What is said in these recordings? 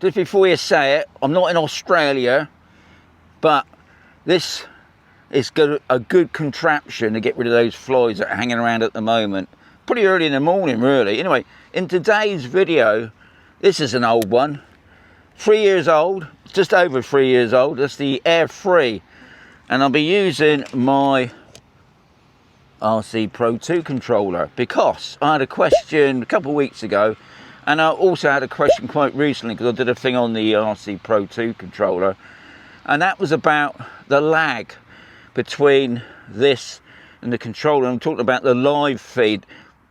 just before you say it, I'm not in Australia, but this is a good contraption to get rid of those flies that are hanging around at the moment. Pretty early in the morning, really. Anyway, in today's video, this is an old one. 3 years old, just over 3 years old. That's the Air 3. And I'll be using my RC Pro 2 controller because I had a question a couple of weeks ago, and I also had a question quite recently because I did a thing on the RC Pro 2 controller, and that was about the lag between this and the controller. I'm talking about the live feed.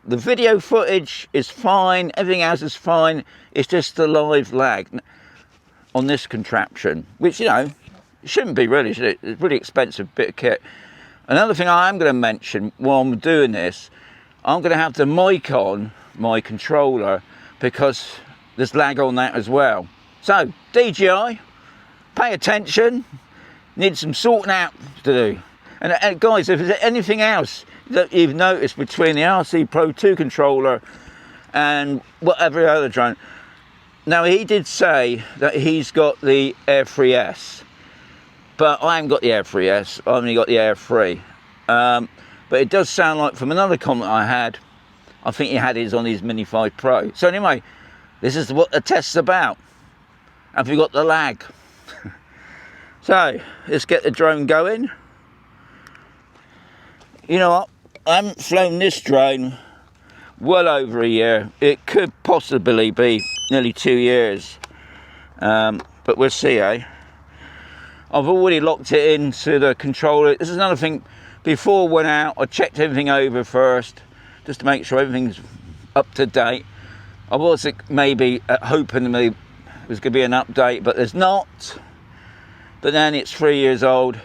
The video footage is fine, everything else is fine, it's just the live lag on this contraption, which, you know, shouldn't be really, should it? It's a really expensive bit of kit. Another thing I am going to mention while I'm doing this, I'm going to have the mic on my controller because there's lag on that as well. So, DJI, pay attention, need some sorting out to do. And guys, if there's anything else that you've noticed between the RC Pro 2 controller and whatever other drone, now he did say that he's got the Air 3S, but I haven't got the Air 3S, I've only got the Air 3. But it does sound like, from another comment I had, I think he had his on his Mini 5 Pro. So anyway, this is what the test's about. Have you got the lag? So, let's get the drone going. You know what, I haven't flown this drone well over a year. It could possibly be nearly 2 years. But we'll see, eh? I've already locked it into the controller. This is another thing. Before I went out, I checked everything over first, just to make sure everything's up to date. I was maybe hoping maybe there's going to be an update, but there's not. But then it's 3 years old.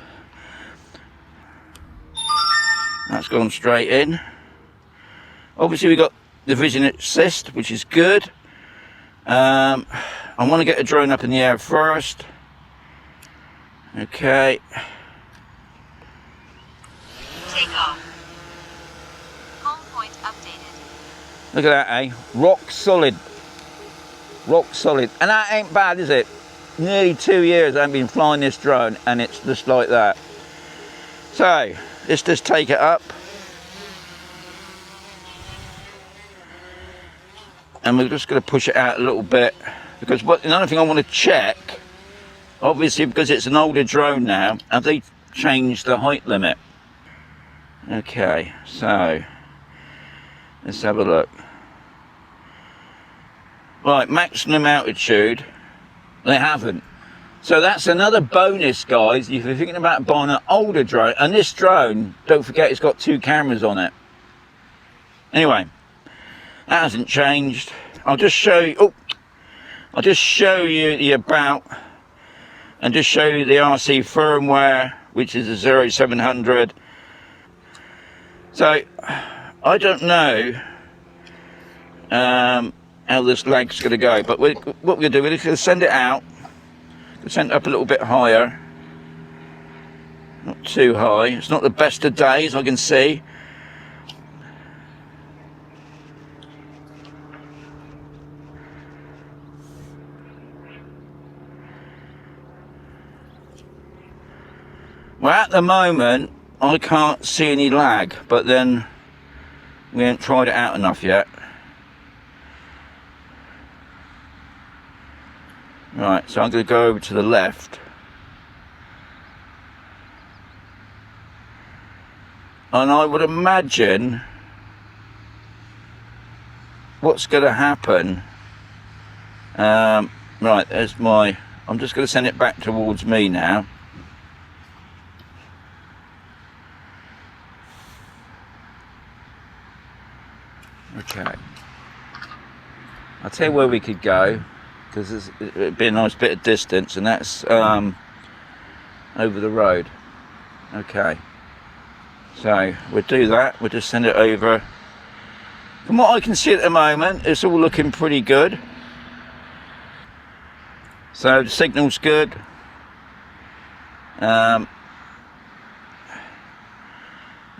That's gone straight in. Obviously we've got the vision assist, which is good. I want to get the drone up in the air first. Okay. Take off. Home point updated. Look at that, eh? Rock solid. Rock solid. And that ain't bad, is it? Nearly 2 years I've been flying this drone and it's just like that. So, let's just take it up. And we're just going to push it out a little bit, because another thing I want to check, obviously because it's an older drone now, have they changed the height limit? Okay, so let's have a look. Right, maximum altitude, they haven't. So that's another bonus, guys, if you're thinking about buying an older drone. And this drone, don't forget, it's got 2 cameras on it. Anyway, that hasn't changed. I'll just show you. Oh, I'll just show you the about, and just show you the RC firmware, which is a 0700. So I don't know how this lag's going to go, but what we're going to do, we're going to send it out. Send it up a little bit higher. Not too high. It's not the best of days, I can see. Well, at the moment, I can't see any lag, but then we haven't tried it out enough yet. Right, so I'm going to go over to the left. And I would imagine what's going to happen. Right, there's my... I'm just going to send it back towards me now. Okay. I'll tell you where we could go, because it'd be a nice bit of distance, and that's over the road. Okay, so we'll do that. We'll just send it over. From what I can see at the moment, it's all looking pretty good. So the signal's good. Got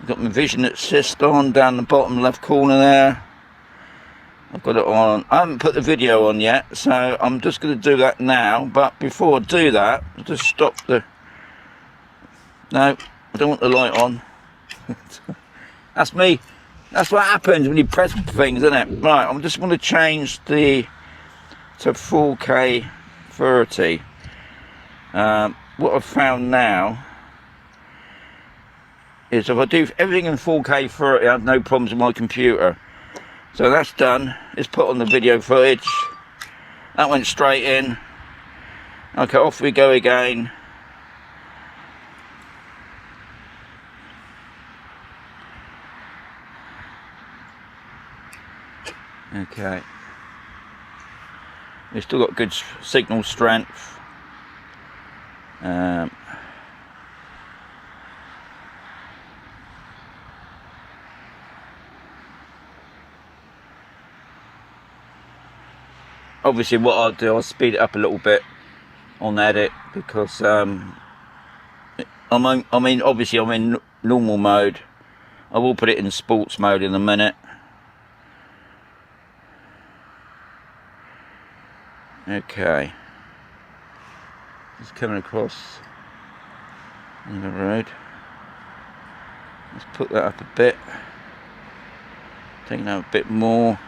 my vision assist on down the bottom left corner there. I've got it on. I haven't put the video on yet, so I'm just going to do that now. But before I do that, I'll just stop the... No, I don't want the light on. That's me. That's what happens when you press things, isn't it? Right, I'm just going to change the to 4K 30. What I've found now is if I do everything in 4K 30, I have no problems with my computer. So that's done. It's put on the video footage. That went straight in. Okay, off we go again. Okay. We've still got good signal strength. Obviously what I'll do, I'll speed it up a little bit on edit because obviously I'm in normal mode. I will put it in sports mode in a minute. Okay, just coming across the road. Let's put that up a bit, taking out a bit more.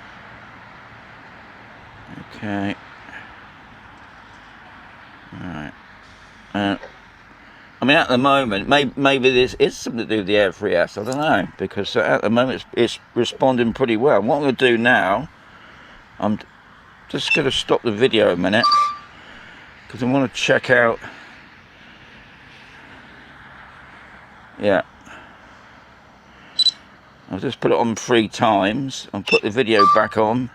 Okay, alright. I mean, at the moment, maybe this is something to do with the Air 3S, I don't know, because at the moment it's responding pretty well. What I'm going to do now, I'm just going to stop the video a minute because I want to check out. Yeah, I'll just put it on 3 times and put the video back on,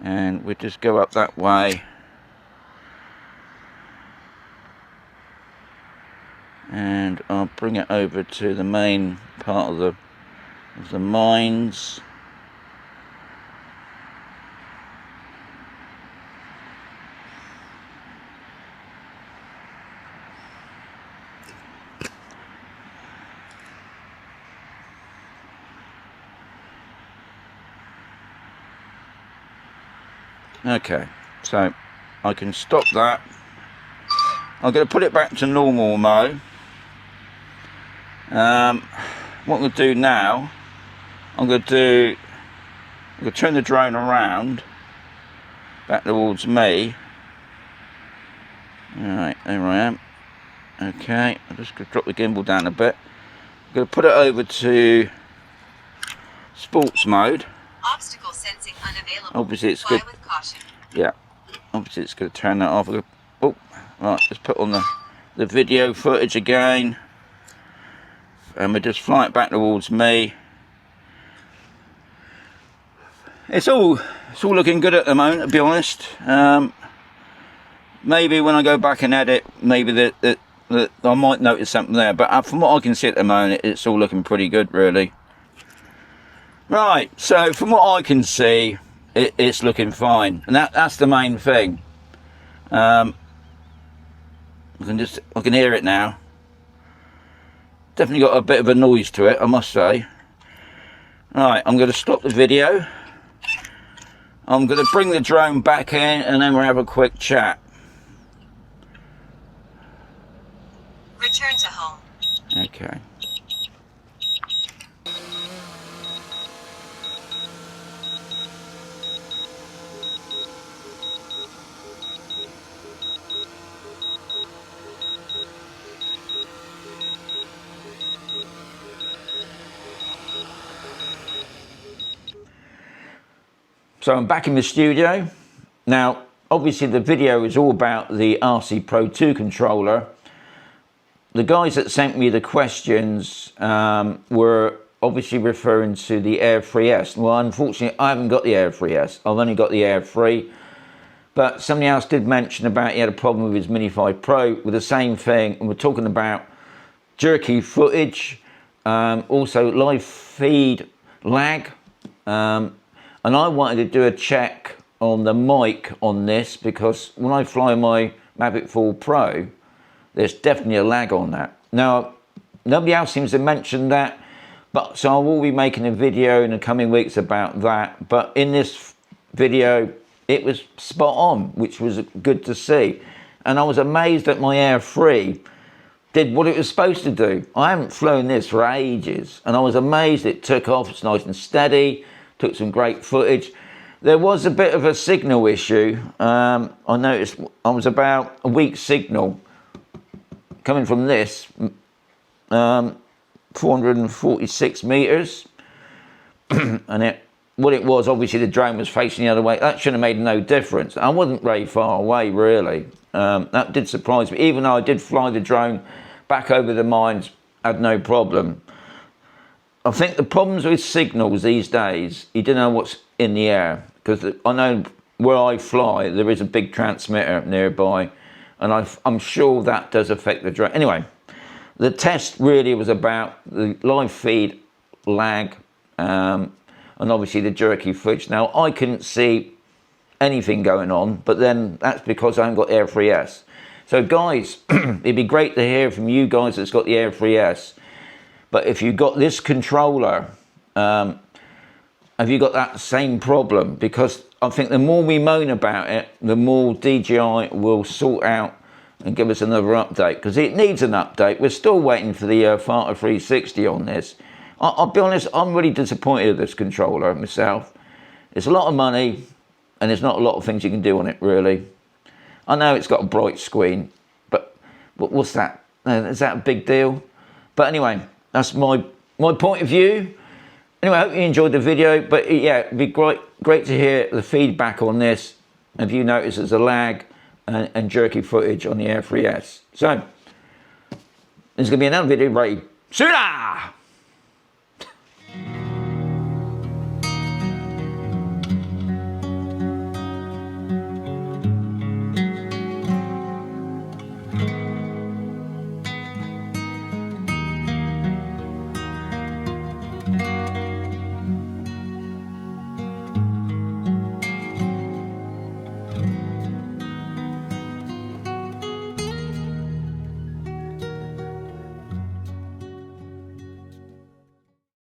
and we just go up that way, and I'll bring it over to the main part of the mines. Okay, so I can stop that. I'm going to put it back to normal mode. What I'm going to do now, I'm going to turn the drone around back towards me. Alright, there I am. Okay, I'm just going to drop the gimbal down a bit. I'm going to put it over to sports mode. Obstacle sensing unavailable. Obviously it's Fly good. with caution. Yeah, obviously it's going to turn that off. Oh, right, let's put on the video footage again, and we just fly it back towards me. It's all looking good at the moment, to be honest. Maybe when I go back and edit, maybe that I might notice something there, but from what I can see at the moment, it's all looking pretty good, really. Right, so from what I can see, it's looking fine, and that's the main thing. I can hear it now. Definitely got a bit of a noise to it, I must say. Right, I'm going to stop the video. I'm going to bring the drone back in, and then we'll have a quick chat. Return to home. Okay. So I'm back in the studio. Now, obviously the video is all about the RC Pro 2 controller. The guys that sent me the questions were obviously referring to the Air 3S. Well, unfortunately, I haven't got the Air 3S. I've only got the Air 3. But somebody else did mention about he had a problem with his Mini 5 Pro with the same thing. And we're talking about jerky footage, also live feed lag. And I wanted to do a check on the mic on this because when I fly my Mavic 4 Pro, there's definitely a lag on that. Now, nobody else seems to mention that, But so I will be making a video in the coming weeks about that. But in this video, it was spot on, which was good to see. And I was amazed that my Air 3 did what it was supposed to do. I haven't flown this for ages, and I was amazed it took off. It's nice and steady, took some great footage. There was a bit of a signal issue. I noticed I was about a weak signal coming from this, 446 meters, and what it was, obviously the drone was facing the other way. That should have made no difference. I wasn't very far away, really. That did surprise me. Even though I did fly the drone back over the mines, had no problem. I think the problems with signals these days, you don't know what's in the air, because I know where I fly, there is a big transmitter nearby, and I'm sure that does affect the drone. Anyway, the test really was about the live feed lag, and obviously the jerky footage. Now, I couldn't see anything going on, but then that's because I haven't got Air 3S. So guys, it'd be great to hear from you guys that's got the Air 3S. But if you've got this controller, have you got that same problem? Because I think the more we moan about it, the more DJI will sort out and give us another update, because it needs an update. We're still waiting for the Farter 360 on this. I'll be honest, I'm really disappointed with this controller myself. It's a lot of money, and there's not a lot of things you can do on it, really. I know it's got a bright screen, but what's that? Is that a big deal? But anyway, that's my point of view. Anyway, I hope you enjoyed the video, but yeah, it'd be great to hear the feedback on this. If you notice there's a lag and jerky footage on the Air 3S. So, there's going to be another video very soon.